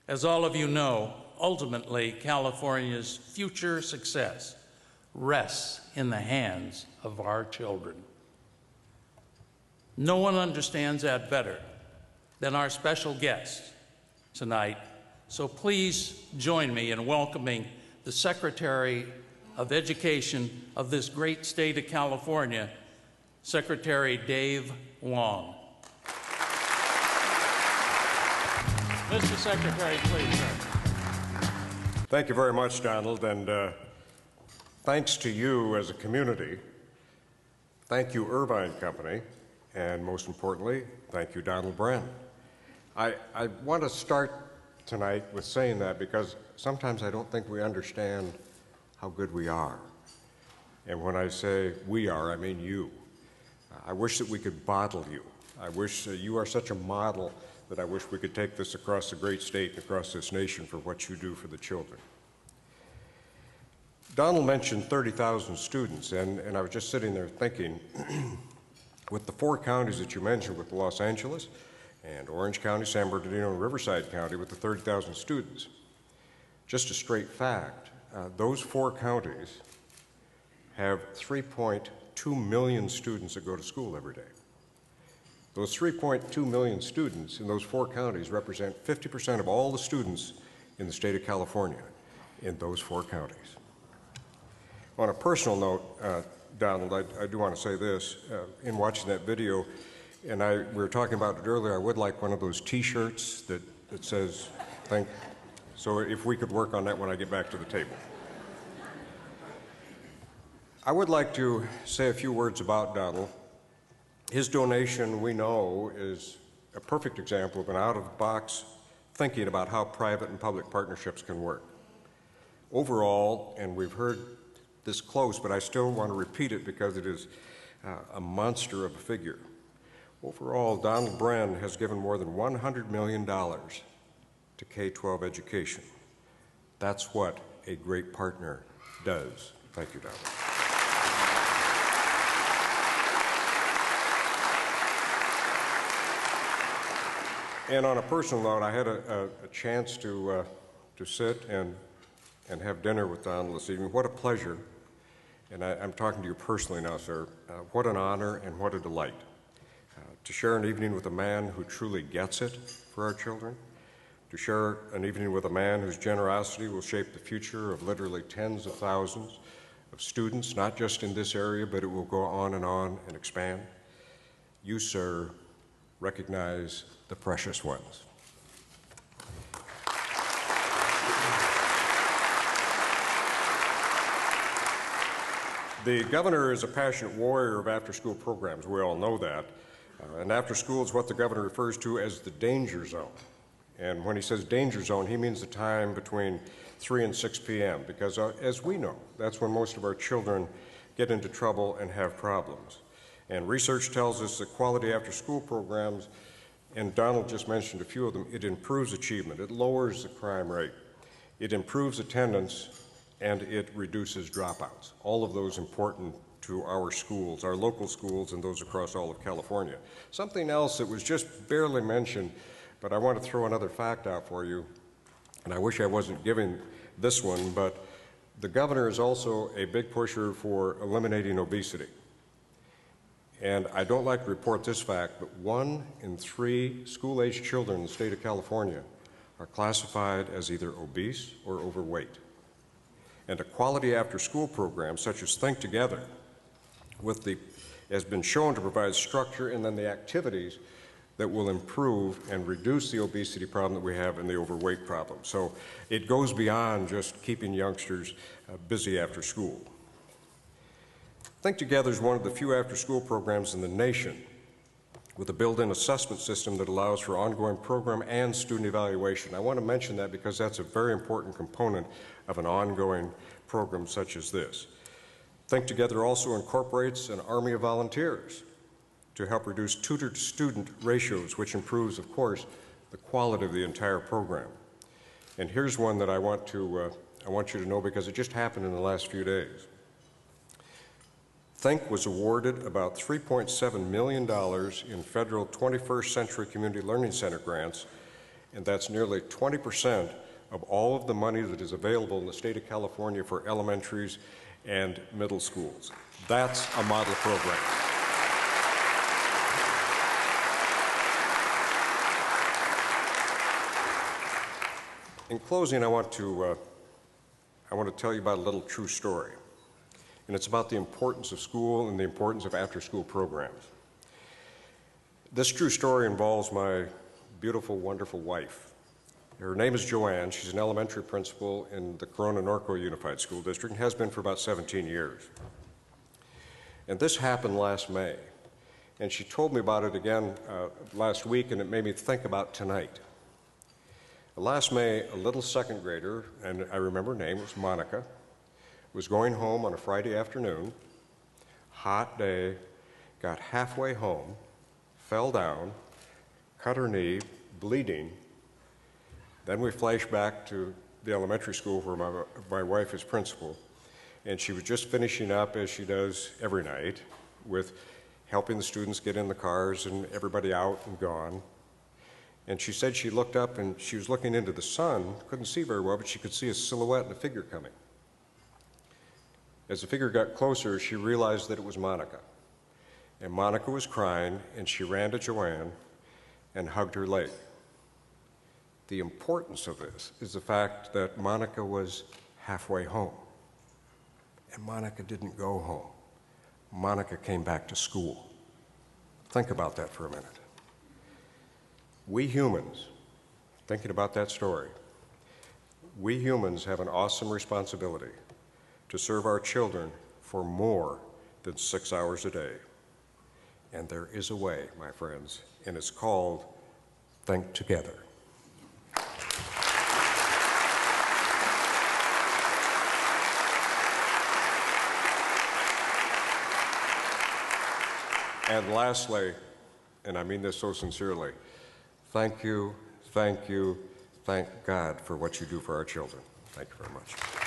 As all of you know, ultimately, California's future success rests in the hands of our children. No one understands that better than our special guest tonight, so please join me in welcoming the Secretary of Education of this great state of California, Secretary Dave Wong. Mr. Secretary, please, sir. Thank you very much, Donald, and thanks to you as a community. Thank you, Irvine Company, and most importantly, thank you, Donald Bren. I want to start tonight with saying that because sometimes I don't think we understand how good we are. And when I say we are, I mean you. I wish that we could bottle you. I wish you are such a model that I wish we could take this across the great state and across this nation for what you do for the children. Donald mentioned 30,000 students, and I was just sitting there thinking, with the 4 counties that you mentioned, with Los Angeles and Orange County, San Bernardino, and Riverside County, with the 30,000 students, just a straight fact, those 4 counties have 3.2 million students that go to school every day. Those 3.2 million students in those 4 counties represent 50% of all the students in the state of California in those 4 counties. On a personal note, Donald, I do want to say this. In watching that video, and we were talking about it earlier, I would like one of those T-shirts that says, so if we could work on that when I get back to the table. I would like to say a few words about Donald. His donation, we know, is a perfect example of an out-of-the-box thinking about how private and public partnerships can work. Overall, and we've heard this close, but I still want to repeat it because it is a monster of a figure. Overall, Donald Bren has given more than $100 million to K-12 education. That's what a great partner does. Thank you, Donald. And on a personal note, I had a chance to sit and have dinner with Donald this evening. What a pleasure. And I'm talking to you personally now, sir. What an honor and what a delight to share an evening with a man who truly gets it for our children, to share an evening with a man whose generosity will shape the future of literally tens of thousands of students, not just in this area, but it will go on and expand. You, sir, recognize the precious ones. The governor is a passionate warrior of after-school programs. We all know that. And after school is what the governor refers to as the danger zone. And when he says danger zone, he means the time between 3 and 6 p.m. because as we know, that's when most of our children get into trouble and have problems. And research tells us that quality after-school programs, and Donald just mentioned a few of them, it improves achievement, it lowers the crime rate, it improves attendance, and it reduces dropouts. All of those important to our schools, our local schools, and those across all of California. Something else that was just barely mentioned, but I want to throw another fact out for you, and I wish I wasn't giving this one, but the governor is also a big pusher for eliminating obesity. And I don't like to report this fact, but 1 in 3 school-aged children in the state of California are classified as either obese or overweight. And a quality after-school program such as Think Together has been shown to provide structure and then the activities that will improve and reduce the obesity problem that we have and the overweight problem. So it goes beyond just keeping youngsters busy after school. Think Together is one of the few after-school programs in the nation with a built-in assessment system that allows for ongoing program and student evaluation. I want to mention that because that's a very important component of an ongoing program such as this. Think Together also incorporates an army of volunteers to help reduce tutor-to-student ratios, which improves, of course, the quality of the entire program. And here's one that I want you to know because it just happened in the last few days. Think was awarded about $3.7 million in federal 21st Century Community Learning Center grants, and that's nearly 20% of all of the money that is available in the state of California for elementaries and middle schools. That's a model program. In closing, I want to tell you about a little true story, and it's about the importance of school and the importance of after-school programs. This true story involves my beautiful, wonderful wife. Her name is Joanne. She's an elementary principal in the Corona-Norco Unified School District and has been for about 17 years. And this happened last May, and she told me about it again last week, and it made me think about tonight. Last May, a little second grader, and I remember her name, was Monica, was going home on a Friday afternoon, hot day, got halfway home, fell down, cut her knee, bleeding. Then we flash back to the elementary school where my wife is principal, and she was just finishing up, as she does every night, with helping the students get in the cars and everybody out and gone. And she said she looked up and she was looking into the sun, couldn't see very well, but she could see a silhouette and a figure coming. As the figure got closer, she realized that it was Monica. And Monica was crying, and she ran to Joanne and hugged her leg. The importance of this is the fact that Monica was halfway home. And Monica didn't go home. Monica came back to school. Think about that for a minute. We humans, thinking about that story, we humans have an awesome responsibility to serve our children for more than 6 hours a day. And there is a way, my friends, and it's called Think Together. And lastly, and I mean this so sincerely, thank you, thank God for what you do for our children. Thank you very much.